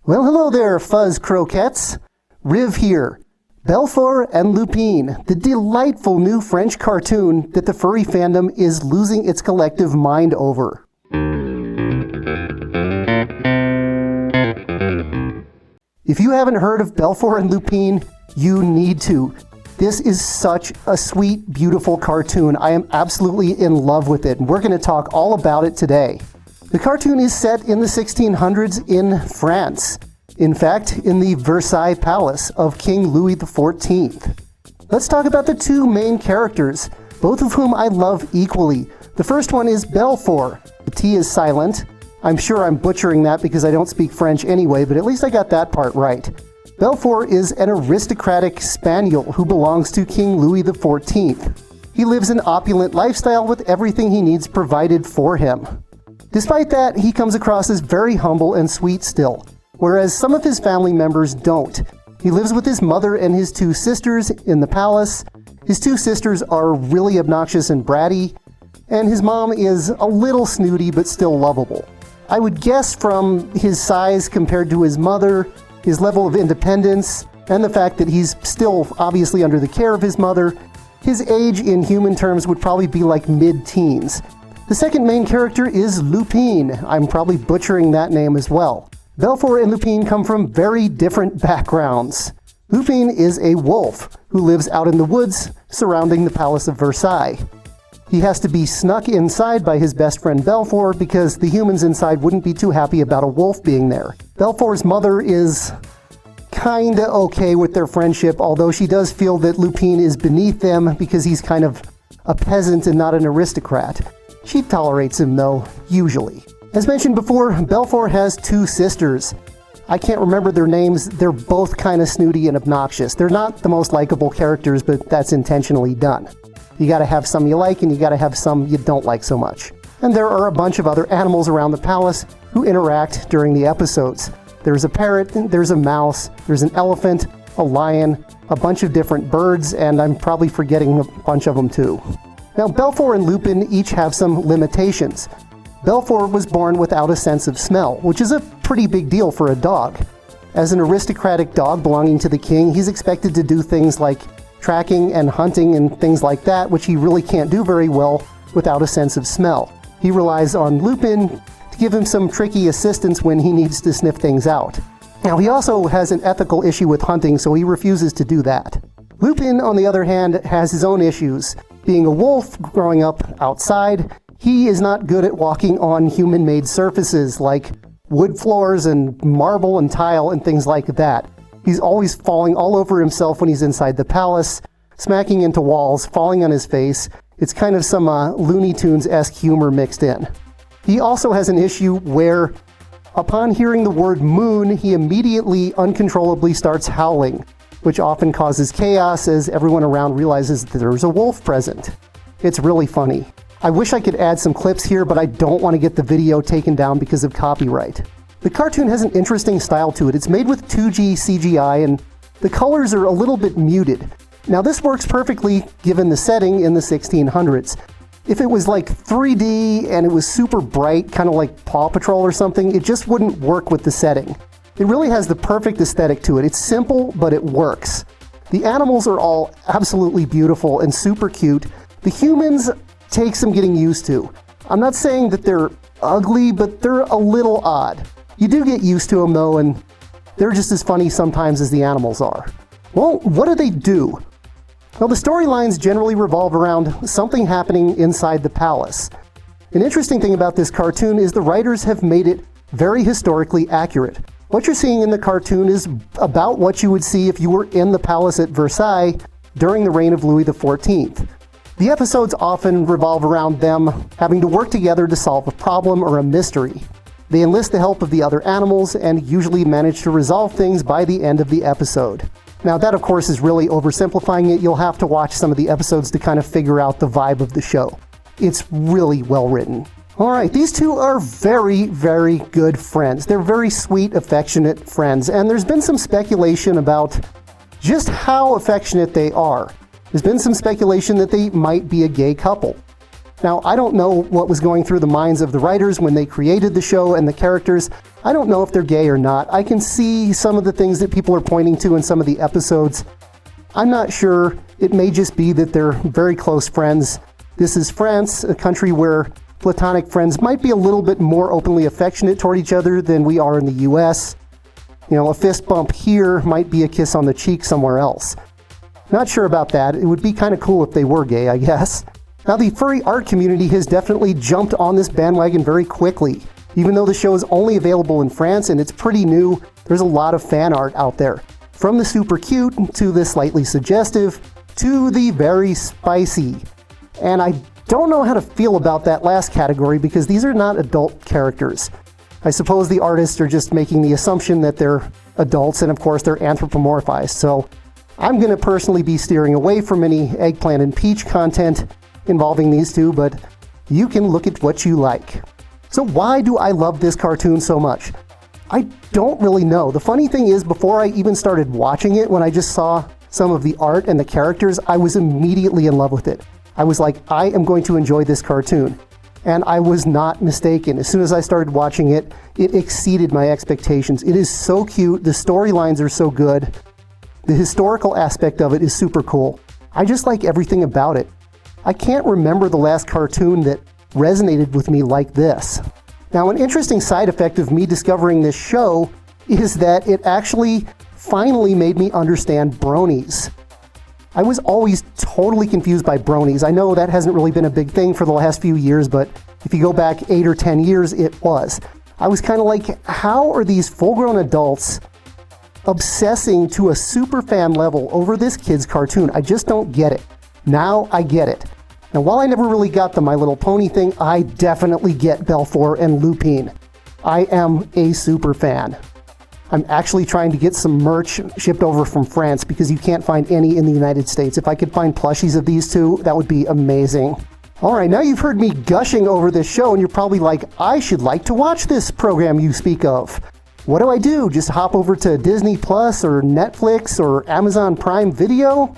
Well, hello there, fuzz croquettes. Riv here. Belfort and Lupin, the delightful new French cartoon that the furry fandom is losing its collective mind over. If you haven't heard of Belfort and Lupin, you need to. This is such a sweet, beautiful cartoon. I am absolutely in love with it, and we're going to talk all about it today. The cartoon is set in the 1600s in France. In fact, in the Versailles Palace of King Louis XIV. Let's talk about the two main characters, both of whom I love equally. The first one is Belfort. The T is silent. I'm sure I'm butchering that because I don't speak French anyway, but at least I got that part right. Belfort is an aristocratic spaniel who belongs to King Louis XIV. He lives an opulent lifestyle with everything he needs provided for him. Despite that, he comes across as very humble and sweet still, whereas some of his family members don't. He lives with his mother and his two sisters in the palace. His two sisters are really obnoxious and bratty, and his mom is a little snooty but still lovable. I would guess from his size compared to his mother, his level of independence, and the fact that he's still obviously under the care of his mother, his age in human terms would probably be like mid-teens. The second main character is Lupin. I'm probably butchering that name as well. Belfort and Lupin come from very different backgrounds. Lupin is a wolf who lives out in the woods surrounding the Palace of Versailles. He has to be snuck inside by his best friend Belfort because the humans inside wouldn't be too happy about a wolf being there. Belfort's mother is kinda okay with their friendship, although she does feel that Lupin is beneath them because he's kind of a peasant and not an aristocrat. She tolerates him though, usually. As mentioned before, Belfort has two sisters. I can't remember their names. They're both kind of snooty and obnoxious. They're not the most likable characters, but that's intentionally done. You gotta have some you like, and you gotta have some you don't like so much. And there are a bunch of other animals around the palace who interact during the episodes. There's a parrot, there's a mouse, there's an elephant, a lion, a bunch of different birds, and I'm probably forgetting a bunch of them too. Now, Belfort and Lupin each have some limitations. Belfort was born without a sense of smell, which is a pretty big deal for a dog. As an aristocratic dog belonging to the king, he's expected to do things like tracking and hunting and things like that, which he really can't do very well without a sense of smell. He relies on Lupin to give him some tricky assistance when he needs to sniff things out. Now, he also has an ethical issue with hunting, so he refuses to do that. Lupin, on the other hand, has his own issues. Being a wolf growing up outside, he is not good at walking on human-made surfaces like wood floors and marble and tile and things like that. He's always falling all over himself when he's inside the palace, smacking into walls, falling on his face. It's kind of some Looney Tunes-esque humor mixed in. He also has an issue where, upon hearing the word moon, he immediately uncontrollably starts howling, which often causes chaos as everyone around realizes that there's a wolf present. It's really funny. I wish I could add some clips here, but I don't want to get the video taken down because of copyright. The cartoon has an interesting style to it. It's made with 2G CGI, and the colors are a little bit muted. Now, this works perfectly given the setting in the 1600s. If it was like 3D and it was super bright, kind of like Paw Patrol or something, it just wouldn't work with the setting. It really has the perfect aesthetic to it. It's simple, but it works. The animals are all absolutely beautiful and super cute. The humans take some getting used to. I'm not saying that they're ugly, but they're a little odd. You do get used to them though, and they're just as funny sometimes as the animals are. Well, what do? Well, the storylines generally revolve around something happening inside the palace. An interesting thing about this cartoon is the writers have made it very historically accurate. What you're seeing in the cartoon is about what you would see if you were in the palace at Versailles during the reign of Louis XIV. The episodes often revolve around them having to work together to solve a problem or a mystery. They enlist the help of the other animals and usually manage to resolve things by the end of the episode. Now, that of course is really oversimplifying it. You'll have to watch some of the episodes to kind of figure out the vibe of the show. It's really well written. Alright, these two are very, very good friends. They're very sweet, affectionate friends, and there's been some speculation about just how affectionate they are. There's been some speculation that they might be a gay couple. Now, I don't know what was going through the minds of the writers when they created the show and the characters. I don't know if they're gay or not. I can see some of the things that people are pointing to in some of the episodes. I'm not sure. It may just be that they're very close friends. This is France, a country where platonic friends might be a little bit more openly affectionate toward each other than we are in the US. You know, a fist bump here might be a kiss on the cheek somewhere else. Not sure about that. It would be kind of cool if they were gay, I guess. Now, the furry art community has definitely jumped on this bandwagon very quickly. Even though the show is only available in France and it's pretty new, there's a lot of fan art out there. From the super cute, to the slightly suggestive, to the very spicy. And I don't know how to feel about that last category because these are not adult characters. I suppose the artists are just making the assumption that they're adults, and of course they're anthropomorphized. So I'm going to personally be steering away from any eggplant and peach content involving these two, but you can look at what you like. So why do I love this cartoon so much? I don't really know. The funny thing is, before I even started watching it, when I just saw some of the art and the characters, I was immediately in love with it. I was like, I am going to enjoy this cartoon. And I was not mistaken. As soon as I started watching it, it exceeded my expectations. It is so cute. The storylines are so good. The historical aspect of it is super cool. I just like everything about it. I can't remember the last cartoon that resonated with me like this. Now, an interesting side effect of me discovering this show is that it actually finally made me understand bronies. I was always totally confused by bronies. I know that hasn't really been a big thing for the last few years, but if you go back 8 or 10 years, it was. I was kind of like, how are these full-grown adults obsessing to a super fan level over this kid's cartoon? I just don't get it. Now I get it. Now, while I never really got the My Little Pony thing, I definitely get Belfort and Lupin. I am a super fan. I'm actually trying to get some merch shipped over from France because you can't find any in the United States. If I could find plushies of these two, that would be amazing. All right, now you've heard me gushing over this show, and you're probably like, I should like to watch this program you speak of. What do I do? Just hop over to Disney Plus or Netflix or Amazon Prime Video?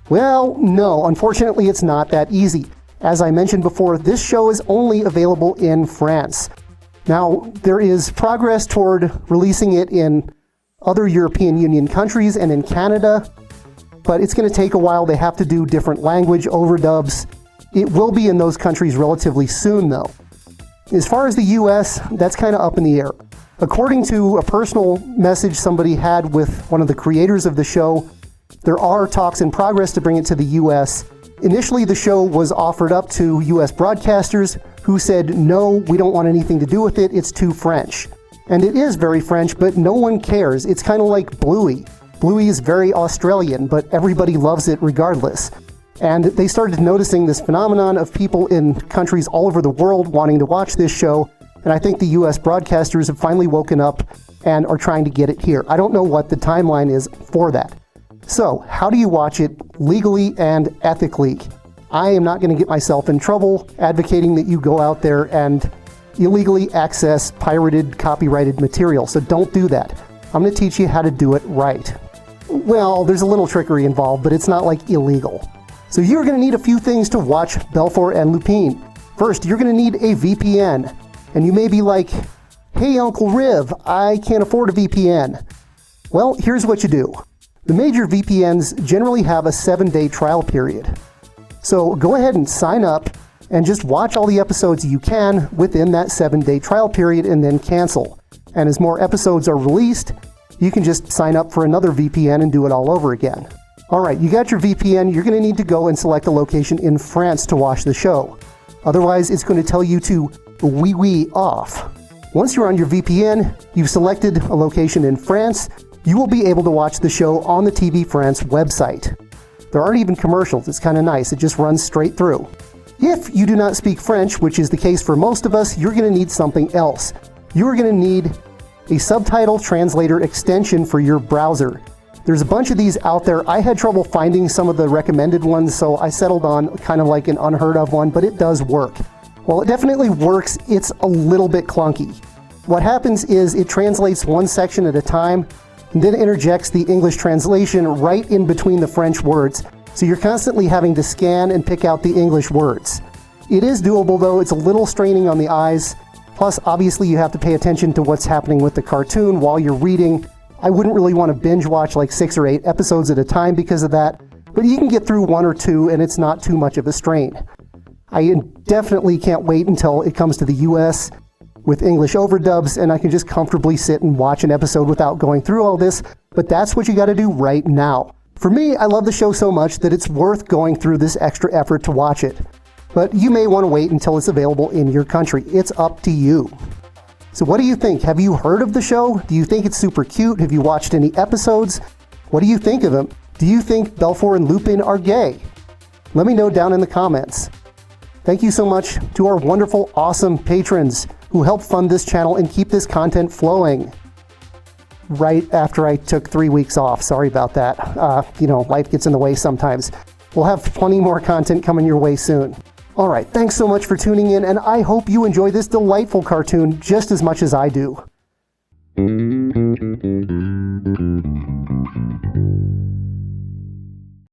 Well, no, unfortunately it's not that easy. As I mentioned before, this show is only available in France. Now, there is progress toward releasing it in other European Union countries and in Canada, but it's going to take a while. They have to do different language overdubs. It will be in those countries relatively soon, though. As far as the US, that's kind of up in the air. According to a personal message somebody had with one of the creators of the show, there are talks in progress to bring it to the US. Initially, the show was offered up to US broadcasters who said, no, we don't want anything to do with it, it's too French. And it is very French, but no one cares. It's kind of like Bluey. Bluey is very Australian, but everybody loves it regardless. And they started noticing this phenomenon of people in countries all over the world wanting to watch this show, and I think the US broadcasters have finally woken up and are trying to get it here. I don't know what the timeline is for that. So, how do you watch it legally and ethically? I am not going to get myself in trouble advocating that you go out there and illegally access pirated, copyrighted material, so don't do that. I'm going to teach you how to do it right. Well, there's a little trickery involved, but it's not like illegal. So you're going to need a few things to watch Belfort and Lupin. First, you're going to need a VPN. And you may be like, hey, Uncle Riv, I can't afford a VPN. Well, here's what you do. The major VPNs generally have a 7-day trial period. So go ahead and sign up and just watch all the episodes you can within that 7-day trial period and then cancel. And as more episodes are released, you can just sign up for another VPN and do it all over again. All right, you got your VPN. You're going to need to go and select a location in France to watch the show. Otherwise, it's going to tell you to wee off. Once you're on your VPN, you've selected a location in France, you will be able to watch the show on the TV France website. There aren't even commercials. It's kind of nice. It just runs straight through. If you do not speak French, which is the case for most of us, you're going to need something else. You are going to need a subtitle translator extension for your browser. There's a bunch of these out there. I had trouble finding some of the recommended ones, so I settled on kind of like an unheard of one, but it does work. While it definitely works, it's a little bit clunky. What happens is it translates one section at a time, and then interjects the English translation right in between the French words, so you're constantly having to scan and pick out the English words. It is doable though, it's a little straining on the eyes, Plus, obviously, you have to pay attention to what's happening with the cartoon while you're reading. I wouldn't really want to binge watch like 6 or 8 episodes at a time because of that, but you can get through 1 or 2 and it's not too much of a strain. I definitely can't wait until it comes to the US with English overdubs and I can just comfortably sit and watch an episode without going through all this, but that's what you got to do right now. For me, I love the show so much that it's worth going through this extra effort to watch it. But you may want to wait until it's available in your country. It's up to you. So what do you think? Have you heard of the show? Do you think it's super cute? Have you watched any episodes? What do you think of them? Do you think Belfort and Lupin are gay? Let me know down in the comments. Thank you so much to our wonderful, awesome patrons who help fund this channel and keep this content flowing. Right after I took 3 weeks off. Sorry about that. Life gets in the way sometimes. We'll have plenty more content coming your way soon. All right, thanks so much for tuning in, and I hope you enjoy this delightful cartoon just as much as I do.